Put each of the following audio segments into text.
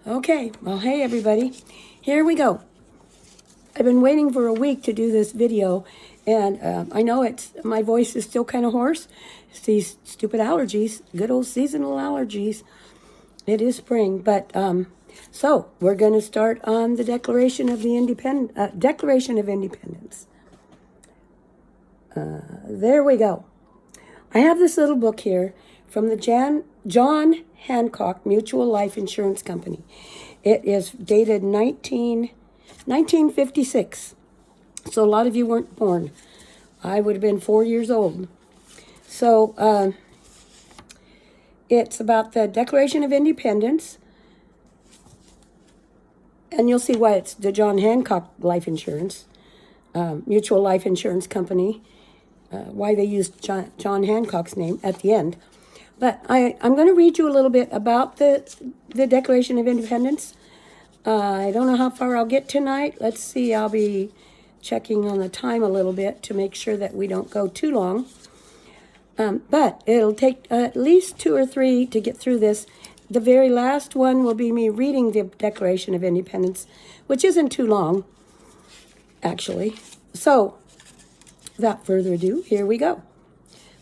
Okay, well, hey everybody, here we go. I've been waiting for a week to do this video, and I know my voice is still kind of hoarse. It's these stupid allergies, good old seasonal allergies. It is spring, but so we're going to start on the Declaration of Independence. There we go. I have this little book here from the John Hancock Mutual Life Insurance Company. It is dated 1956. So a lot of you weren't born. I would have been 4 years old. So it's about the Declaration of Independence. And you'll see why it's the John Hancock Life Insurance, Mutual Life Insurance Company. Why they used John Hancock's name at the end. But I'm going to read you a little bit about the Declaration of Independence. I don't know how far I'll get tonight. Let's see. I'll be checking on the time a little bit to make sure that we don't go too long. But it'll take at least 2 or 3 to get through this. The very last one will be me reading the Declaration of Independence, which isn't too long, actually. So, without further ado, here we go.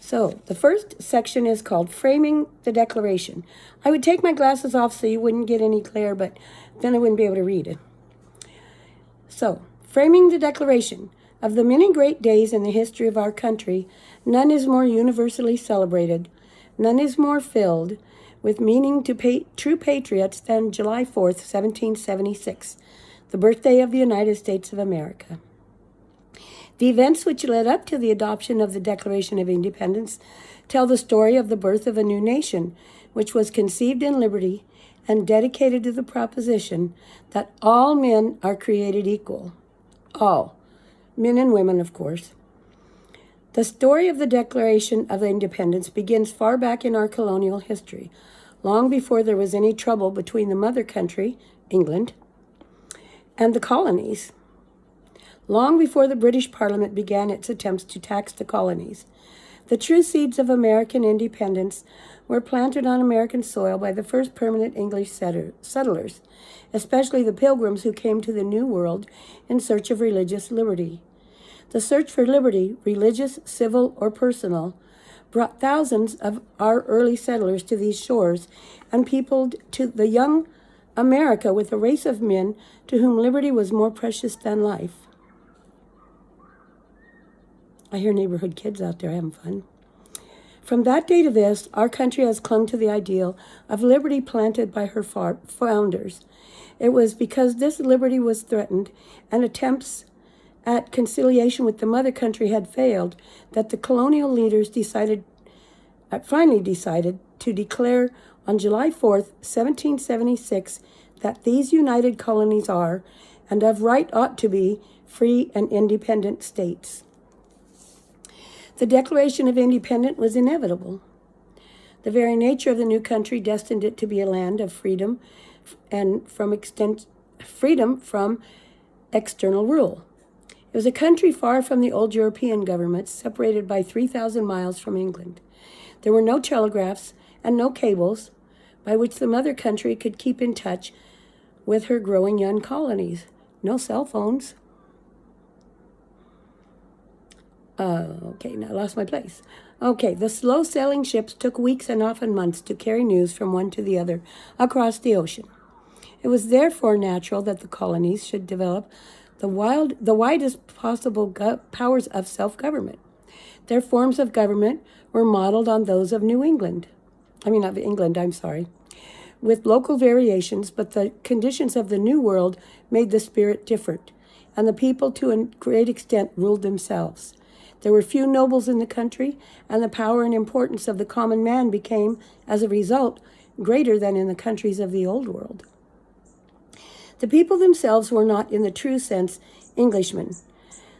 So, the first section is called Framing the Declaration. I would take my glasses off so you wouldn't get any glare, but then I wouldn't be able to read it. So, Framing the Declaration. Of the many great days in the history of our country, none is more universally celebrated, none is more filled with meaning to true patriots than July 4th, 1776, the birthday of the United States of America. The events which led up to the adoption of the Declaration of Independence tell the story of the birth of a new nation, which was conceived in liberty and dedicated to the proposition that all men are created equal. All. Men and women, of course. The story of the Declaration of Independence begins far back in our colonial history, long before there was any trouble between the mother country, England, and the colonies. Long before the British Parliament began its attempts to tax the colonies. The true seeds of American independence were planted on American soil by the first permanent English settlers, especially the Pilgrims who came to the New World in search of religious liberty. The search for liberty, religious, civil, or personal, brought thousands of our early settlers to these shores and peopled to the young America with a race of men to whom liberty was more precious than life. I hear neighborhood kids out there having fun. From that day to this, our country has clung to the ideal of liberty planted by her founders. It was because this liberty was threatened and attempts at conciliation with the mother country had failed that the colonial leaders finally decided to declare on July 4th, 1776, that these united colonies are, and of right ought to be, free and independent states. The Declaration of Independence was inevitable. The very nature of the new country destined it to be a land of freedom and freedom from external rule. It was a country far from the old European governments, separated by 3,000 miles from England. There were no telegraphs and no cables by which the mother country could keep in touch with her growing young colonies. No cell phones. Okay, now I lost my place. Okay, the slow-sailing ships took weeks and often months to carry news from one to the other across the ocean. It was therefore natural that the colonies should develop the widest possible powers of self-government. Their forms of government were modeled on those of England, with local variations, but the conditions of the New World made the spirit different, and the people to a great extent ruled themselves. There were few nobles in the country, and the power and importance of the common man became, as a result, greater than in the countries of the Old World. The people themselves were not, in the true sense, Englishmen.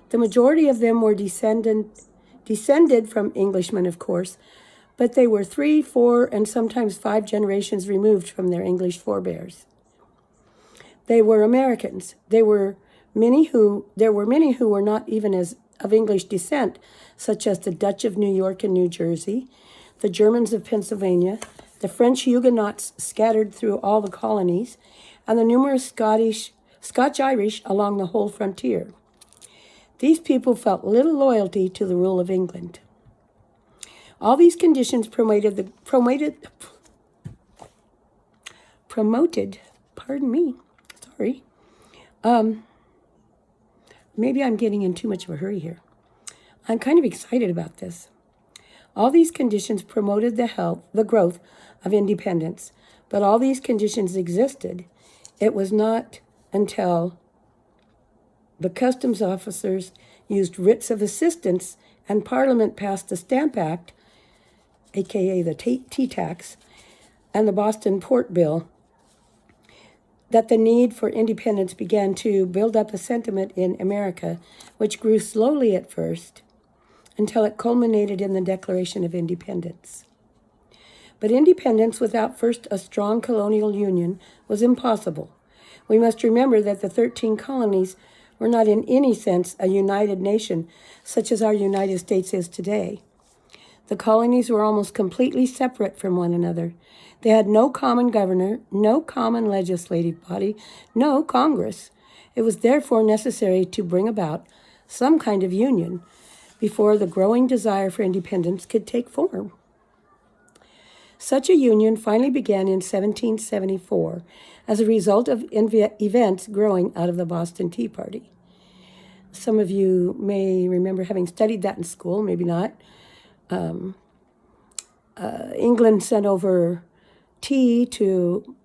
The majority of them were descended from Englishmen, of course, but they were 3, 4, and sometimes 5 generations removed from their English forebears. They were Americans. There were many who were not even of English descent, such as the Dutch of New York and New Jersey, the Germans of Pennsylvania, the French Huguenots scattered through all the colonies, and the numerous Scotch-Irish along the whole frontier. These people felt little loyalty to the rule of England. All these conditions promoted, maybe I'm getting in too much of a hurry here. I'm kind of excited about this. All these conditions promoted the growth of independence, but all these conditions existed. It was not until the customs officers used writs of assistance and Parliament passed the Stamp Act, aka the tea tax, and the Boston Port Bill, that the need for independence began to build up a sentiment in America, which grew slowly at first until it culminated in the Declaration of Independence. But independence without first a strong colonial union was impossible. We must remember that the 13 colonies were not in any sense a united nation, such as our United States is today. The colonies were almost completely separate from one another. They had no common governor, no common legislative body, no Congress. It was therefore necessary to bring about some kind of union before the growing desire for independence could take form. Such a union finally began in 1774 as a result of events growing out of the Boston Tea Party. Some of you may remember having studied that in school, maybe not. England sent over tea to,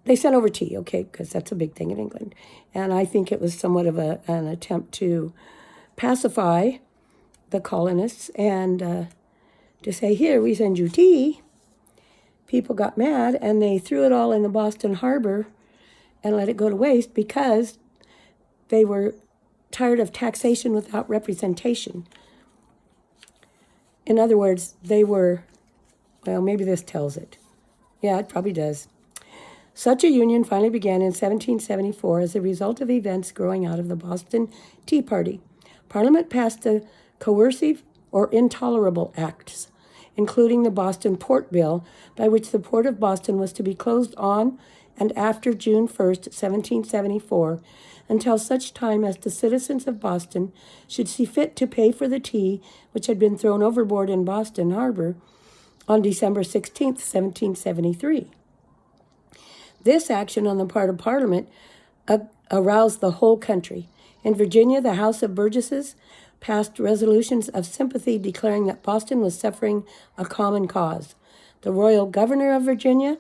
they sent over tea, okay, because that's a big thing in England. And I think it was somewhat of an attempt to pacify the colonists and to say, here, we send you tea. People got mad and they threw it all in the Boston Harbor and let it go to waste because they were tired of taxation without representation. In other words, they were, maybe this tells it. Yeah, it probably does. Such a union finally began in 1774 as a result of events growing out of the Boston Tea Party. Parliament passed the Coercive or Intolerable Acts, including the Boston Port Bill, by which the Port of Boston was to be closed on and after June 1st, 1774, until such time as the citizens of Boston should see fit to pay for the tea which had been thrown overboard in Boston Harbor on December 16th, 1773. This action on the part of Parliament aroused the whole country. In Virginia, the House of Burgesses passed resolutions of sympathy declaring that Boston was suffering a common cause. The royal governor of Virginia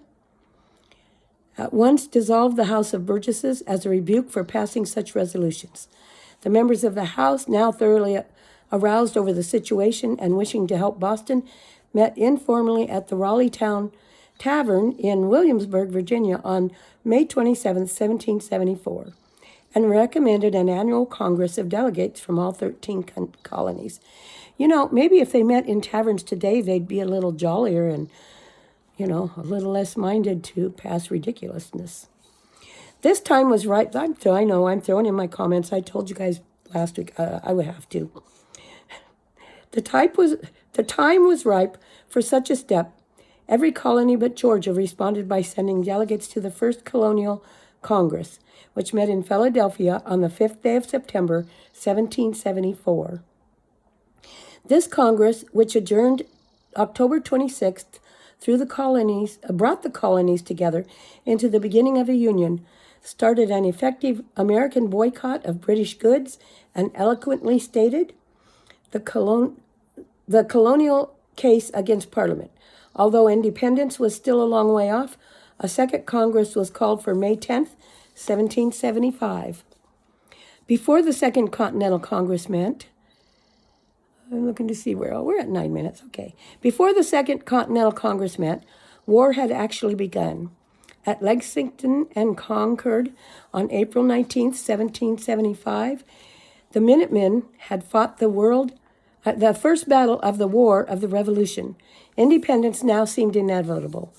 at once dissolved the House of Burgesses as a rebuke for passing such resolutions. The members of the House, now thoroughly aroused over the situation and wishing to help Boston, met informally at the Raleigh Town Tavern in Williamsburg, Virginia on May 27, 1774, and recommended an annual Congress of delegates from all 13 colonies. You know, maybe if they met in taverns today, they'd be a little jollier and, a little less minded to pass ridiculousness. This time was ripe. I'm throwing in my comments. I told you guys last week I would have to. The time was ripe for such a step. Every colony but Georgia responded by sending delegates to the First Colonial Congress, which met in Philadelphia on the 5th day of September, 1774. This Congress, which adjourned October 26th through the colonies, brought the colonies together into the beginning of a union, started an effective American boycott of British goods, and eloquently stated the colonial case against Parliament. Although independence was still a long way off, a second Congress was called for May 10th, 1775. Before the Second Continental Congress met, I'm looking to see we're at 9 minutes, okay. Before the Second Continental Congress met, war had actually begun. At Lexington and Concord on April 19th, 1775, the Minutemen had fought the first battle of the War of the Revolution. Independence now seemed inevitable.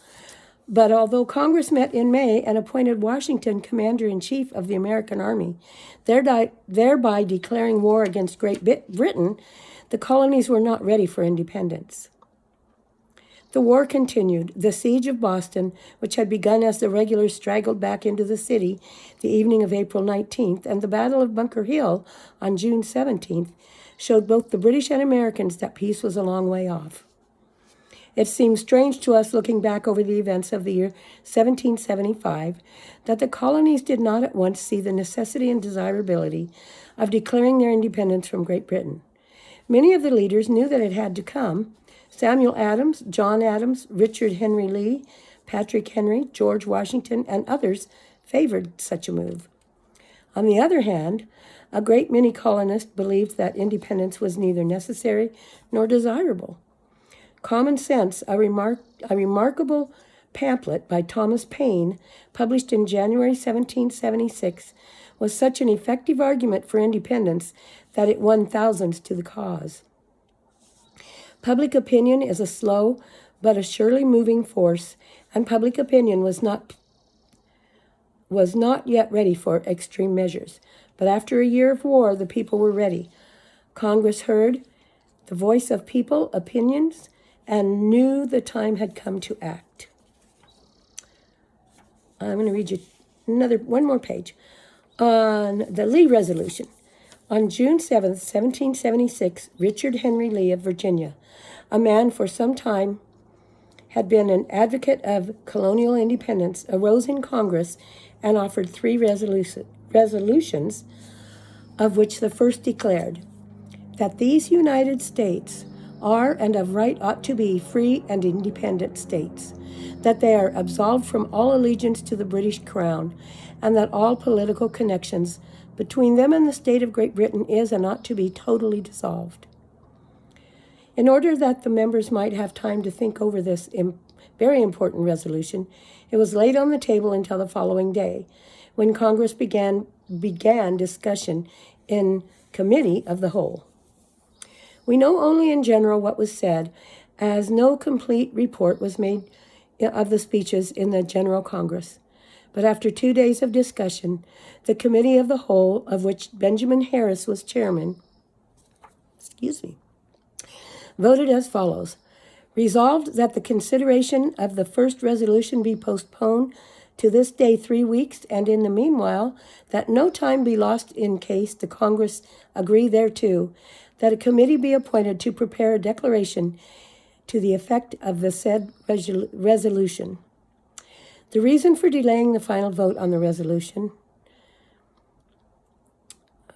But although Congress met in May and appointed Washington commander-in-chief of the American Army, thereby declaring war against Great Britain, The colonies were not ready for independence. The war continued. The siege of Boston, which had begun as the regulars straggled back into the city the evening of April 19th, and the Battle of Bunker Hill on June 17th, showed both the British and Americans that peace was a long way off. It seems strange to us looking back over the events of the year 1775 that the colonies did not at once see the necessity and desirability of declaring their independence from Great Britain. Many of the leaders knew that it had to come. Samuel Adams, John Adams, Richard Henry Lee, Patrick Henry, George Washington, and others favored such a move. On the other hand, a great many colonists believed that independence was neither necessary nor desirable. Common Sense, a remarkable pamphlet by Thomas Paine, published in January 1776, was such an effective argument for independence that it won thousands to the cause. Public opinion is a slow but a surely moving force, and public opinion was not yet ready for extreme measures. But after a year of war, the people were ready. Congress heard the voice of people, opinions, and knew the time had come to act. I'm going to read you one more page. On the Lee Resolution. On June 7th, 1776, Richard Henry Lee of Virginia, a man for some time had been an advocate of colonial independence, arose in Congress and offered 3 resolutions, of which the first declared that these United States are and of right ought to be free and independent states, that they are absolved from all allegiance to the British Crown, and that all political connections between them and the state of Great Britain is and ought to be totally dissolved. In order that the members might have time to think over this very important resolution, it was laid on the table until the following day, when Congress began discussion in Committee of the Whole. We know only in general what was said, as no complete report was made of the speeches in the General Congress. But after 2 days of discussion, the Committee of the Whole, of which Benjamin Harris was chairman, voted as follows. Resolved that the consideration of the first resolution be postponed to this day 3 weeks, and in the meanwhile, that no time be lost in case the Congress agree thereto, that a committee be appointed to prepare a declaration to the effect of the said resolution. The reason for delaying the final vote on the resolution,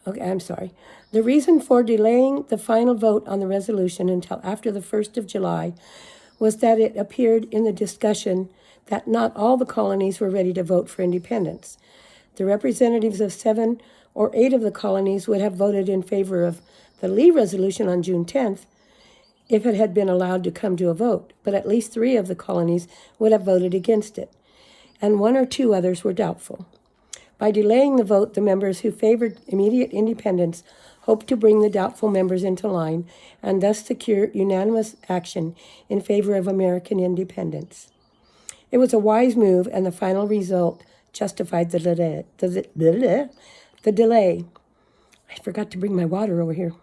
The reason for delaying the final vote on the resolution until after the 1st of July was that it appeared in the discussion that not all the colonies were ready to vote for independence. The representatives of 7 or 8 of the colonies would have voted in favor of the Lee Resolution on June 10th if it had been allowed to come to a vote, but at least 3 of the colonies would have voted against it, and 1 or 2 others were doubtful. By delaying the vote, the members who favored immediate independence hoped to bring the doubtful members into line and thus secure unanimous action in favor of American independence. It was a wise move, and the final result justified the delay. I forgot to bring my water over here.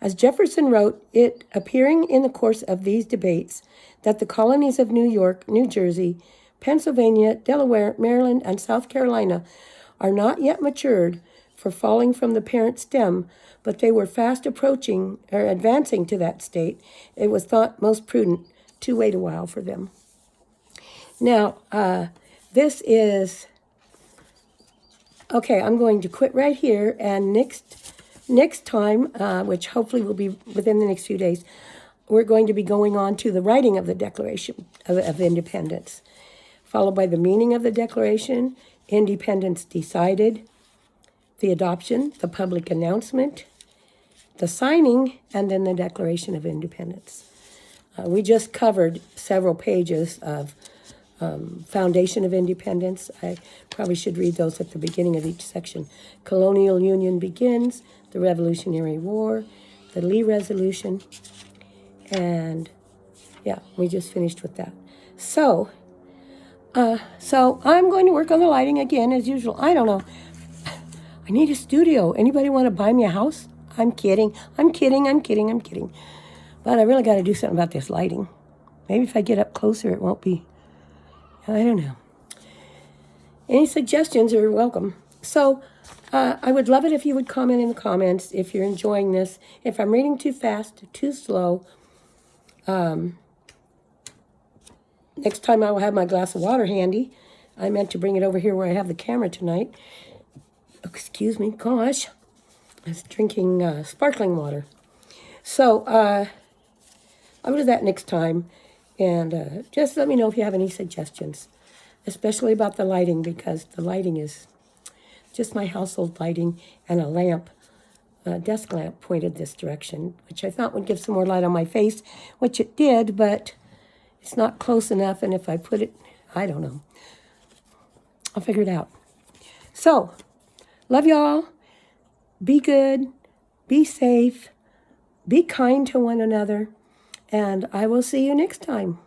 As Jefferson wrote, it appearing in the course of these debates that the colonies of New York, New Jersey, Pennsylvania, Delaware, Maryland, and South Carolina are not yet matured for falling from the parent stem, but they were fast advancing to that state, it was thought most prudent to wait a while for them. Now, this is, okay, I'm going to quit right here, and next time, which hopefully will be within the next few days, we're going to be going on to the writing of the Declaration of Independence, followed by the meaning of the Declaration, independence decided, the adoption, the public announcement, the signing, and then the Declaration of Independence. We just covered several pages of Foundation of Independence. I probably should read those at the beginning of each section. Colonial Union begins, the Revolutionary War, the Lee Resolution, and yeah, we just finished with that. So I'm going to work on the lighting again as usual. I don't know. I need a studio. Anybody want to buy me a house? I'm kidding. I'm kidding. I'm kidding. I'm kidding. But I really got to do something about this lighting. Maybe if I get up closer, it won't be. I don't know. Any suggestions are welcome. So I would love it if you would comment in the comments if you're enjoying this. If I'm reading too fast, too slow, next time I will have my glass of water handy. I meant to bring it over here where I have the camera tonight. Excuse me, gosh. I was drinking sparkling water. So I will do that next time. And just let me know if you have any suggestions, especially about the lighting, because the lighting is just my household lighting and a lamp, a desk lamp pointed this direction, which I thought would give some more light on my face, which it did, but it's not close enough. And if I put it, I don't know. I'll figure it out. So, love y'all. Be good. Be safe. Be kind to one another. And I will see you next time.